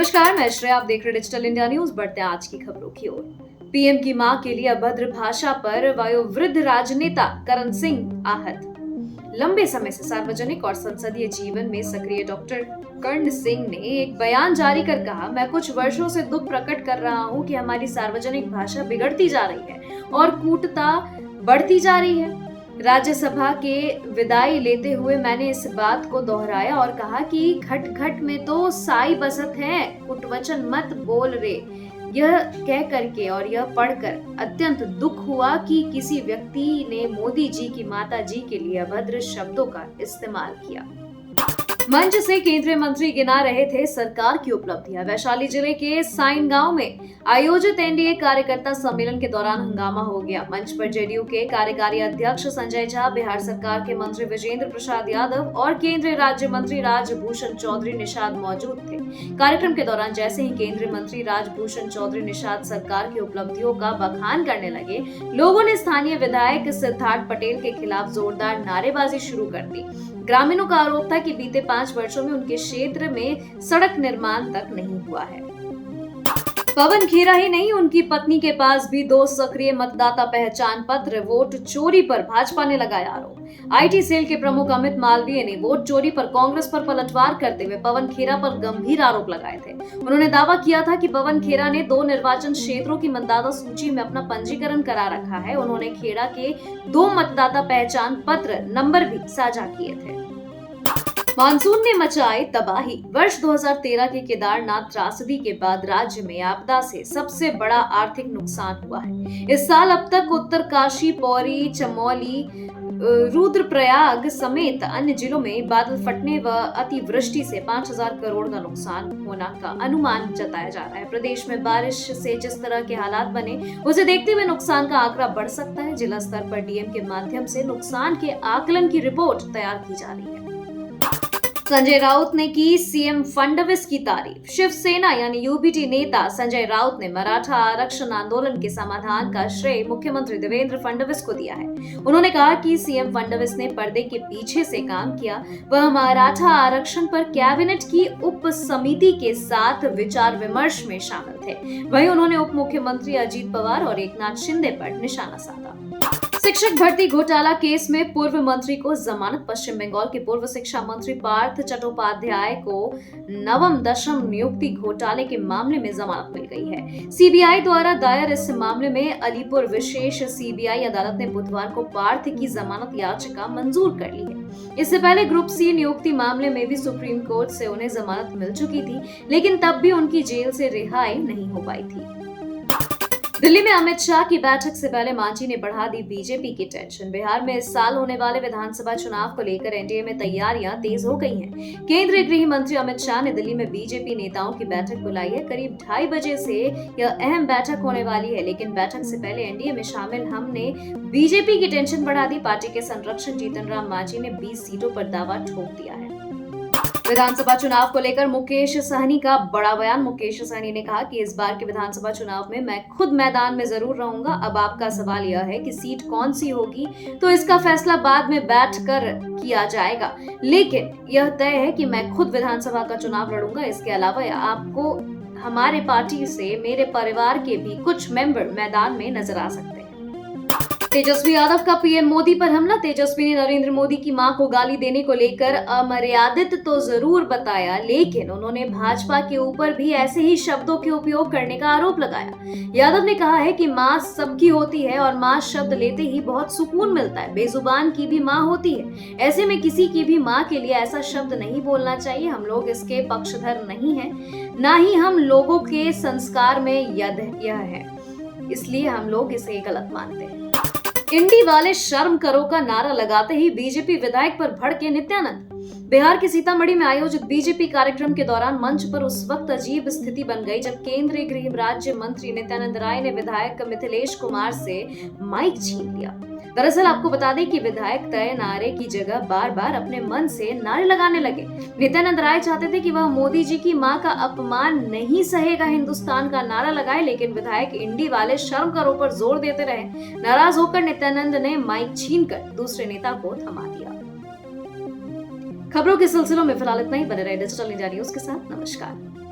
नमस्कार, मैं श्रेया। आप देख रहे डिजिटल इंडिया न्यूज। बढ़ते हैं आज की खबरों की ओर। पीएम की मां के लिए अभद्र भाषा पर वयोवृद्ध राजनेता करण सिंह आहत। लंबे समय से सार्वजनिक और संसदीय जीवन में सक्रिय डॉक्टर कर्ण सिंह ने एक बयान जारी कर कहा, मैं कुछ वर्षों से दुख प्रकट कर रहा हूं कि हमारी सार्वजनिक भाषा बिगड़ती जा रही है और कूटता बढ़ती जा रही है। राज्यसभा के विदाई लेते हुए मैंने इस बात को दोहराया और कहा कि घट घट में तो साई बसत है, कुटवचन मत बोल रे। यह कह करके और यह पढ़कर अत्यंत दुख हुआ कि किसी व्यक्ति ने मोदी जी की माता जी के लिए अभद्र शब्दों का इस्तेमाल किया। मंच से केंद्रीय मंत्री गिना रहे थे सरकार की उपलब्धियां। वैशाली जिले के साइन गांव में आयोजित एनडीए कार्यकर्ता सम्मेलन के दौरान हंगामा हो गया। मंच पर जेडीयू के कार्यकारी अध्यक्ष संजय झा, बिहार सरकार के मंत्री विजेंद्र प्रसाद यादव और केंद्रीय राज्य मंत्री राजभूषण चौधरी निषाद मौजूद थे। कार्यक्रम के दौरान जैसे ही केंद्रीय मंत्री राजभूषण चौधरी निषाद सरकार की उपलब्धियों का बखान करने लगे, लोगों ने स्थानीय विधायक सिद्धार्थ पटेल के खिलाफ जोरदार नारेबाजी शुरू कर दी। ग्रामीणों का आरोप था कि बीते 5 वर्षों में उनके क्षेत्र में सड़क निर्माण तक नहीं हुआ है। पवन खेरा ही नहीं, उनकी पत्नी के पास भी 2 सक्रिय मतदाता पहचान पत्र। वोट चोरी पर भाजपा ने लगाया आरोप। आईटी सेल के प्रमुख अमित मालवीय ने वोट चोरी पर कांग्रेस पर पलटवार करते हुए पवन खेरा पर गंभीर आरोप लगाए थे। उन्होंने दावा किया था कि पवन खेरा ने 2 निर्वाचन क्षेत्रों की मतदाता सूची में अपना पंजीकरण करा रखा है। उन्होंने खेरा के 2 मतदाता पहचान पत्र नंबर भी साझा किए थे। मानसून ने मचाई तबाही। वर्ष 2013 के केदारनाथ त्रासदी के बाद राज्य में आपदा से सबसे बड़ा आर्थिक नुकसान हुआ है। इस साल अब तक उत्तरकाशी, पौड़ी, चमोली, रुद्रप्रयाग समेत अन्य जिलों में बादल फटने व अतिवृष्टि से 5000 करोड़ का नुकसान होने का अनुमान जताया जा रहा है। प्रदेश में बारिश से जिस तरह के हालात बने, उसे देखते हुए नुकसान का आंकड़ा बढ़ सकता है। जिला स्तर पर डीएम के माध्यम से नुकसान के आकलन की रिपोर्ट तैयार की जा रही है। संजय राउत ने की सीएम फडणवीस की तारीफ। शिवसेना यानी यूबीटी नेता संजय राउत ने मराठा आरक्षण आंदोलन के समाधान का श्रेय मुख्यमंत्री देवेंद्र फडणवीस को दिया है। उन्होंने कहा कि सीएम फडणवीस ने पर्दे के पीछे से काम किया। वह मराठा आरक्षण पर कैबिनेट की उप समिति के साथ विचार विमर्श में शामिल थे। वहीं उन्होंने उप मुख्यमंत्री अजित पवार और एकनाथ शिंदे पर निशाना साधा। शिक्षक भर्ती घोटाला केस में पूर्व मंत्री को जमानत। पश्चिम बंगाल के पूर्व शिक्षा मंत्री पार्थ चट्टोपाध्याय को नवम दशम नियुक्ति घोटाले के मामले में जमानत मिल गई है। सीबीआई द्वारा दायर इस मामले में अलीपुर विशेष सीबीआई अदालत ने बुधवार को पार्थ की जमानत याचिका मंजूर कर ली है। इससे पहले ग्रुप सी नियुक्ति मामले में भी सुप्रीम कोर्ट से उन्हें जमानत मिल चुकी थी, लेकिन तब भी उनकी जेल से रिहाई नहीं हो पाई थी। दिल्ली में अमित शाह की बैठक से पहले मांझी ने बढ़ा दी बीजेपी की टेंशन। बिहार में इस साल होने वाले विधानसभा चुनाव को लेकर एनडीए में तैयारियां तेज हो गई हैं। केंद्रीय गृह मंत्री अमित शाह ने दिल्ली में बीजेपी नेताओं की बैठक बुलाई है। करीब 2:30 बजे से यह अहम बैठक होने वाली है, लेकिन बैठक से पहले एनडीए में शामिल हमने बीजेपी की टेंशन बढ़ा दी। पार्टी के संरक्षक जीतन राम मांझी ने 20 सीटों पर दावा ठोक दिया है। विधानसभा चुनाव को लेकर मुकेश सहनी का बड़ा बयान। मुकेश सहनी ने कहा कि इस बार के विधानसभा चुनाव में मैं खुद मैदान में जरूर रहूंगा। अब आपका सवाल यह है कि सीट कौन सी होगी, तो इसका फैसला बाद में बैठकर किया जाएगा, लेकिन यह तय है कि मैं खुद विधानसभा का चुनाव लड़ूंगा। इसके अलावा आपको हमारे पार्टी से मेरे परिवार के भी कुछ मेंबर मैदान में नजर आ सकते हैं। तेजस्वी यादव का पीएम मोदी पर हमला। तेजस्वी ने नरेंद्र मोदी की मां को गाली देने को लेकर अमर्यादित तो जरूर बताया, लेकिन उन्होंने भाजपा के ऊपर भी ऐसे ही शब्दों के उपयोग करने का आरोप लगाया। यादव ने कहा है कि मां सबकी होती है और मां शब्द लेते ही बहुत सुकून मिलता है। बेजुबान की भी मां होती है, ऐसे में किसी की भी मां के लिए ऐसा शब्द नहीं बोलना चाहिए। हम लोग इसके पक्षधर नहीं है, ना ही हम लोगों के संस्कार में यह है, इसलिए हम लोग इसे गलत मानते हैं। इंडी वाले शर्म करो का नारा लगाते ही बीजेपी विधायक पर भड़के नित्यानंद। बिहार के सीतामढ़ी में आयोजित बीजेपी कार्यक्रम के दौरान मंच पर उस वक्त अजीब स्थिति बन गई जब केंद्रीय गृह राज्य मंत्री नित्यानंद राय ने विधायक मिथिलेश कुमार से माइक छीन लिया। दरअसल आपको बता दें कि विधायक तय नारे की जगह बार बार अपने मन से नारे लगाने लगे। नित्यानंद राय चाहते थे कि वह मोदी जी की मां का अपमान नहीं सहेगा हिंदुस्तान का नारा लगाए, लेकिन विधायक इंडी वाले शर्म करो पर जोर देते रहे। नाराज होकर नित्यानंद ने माइक छीनकर दूसरे नेता को थमा दिया। खबरों के सिलसिलों में फिलहाल इतना ही। बने रहे डिजिटल इंडिया न्यूज के साथ। नमस्कार।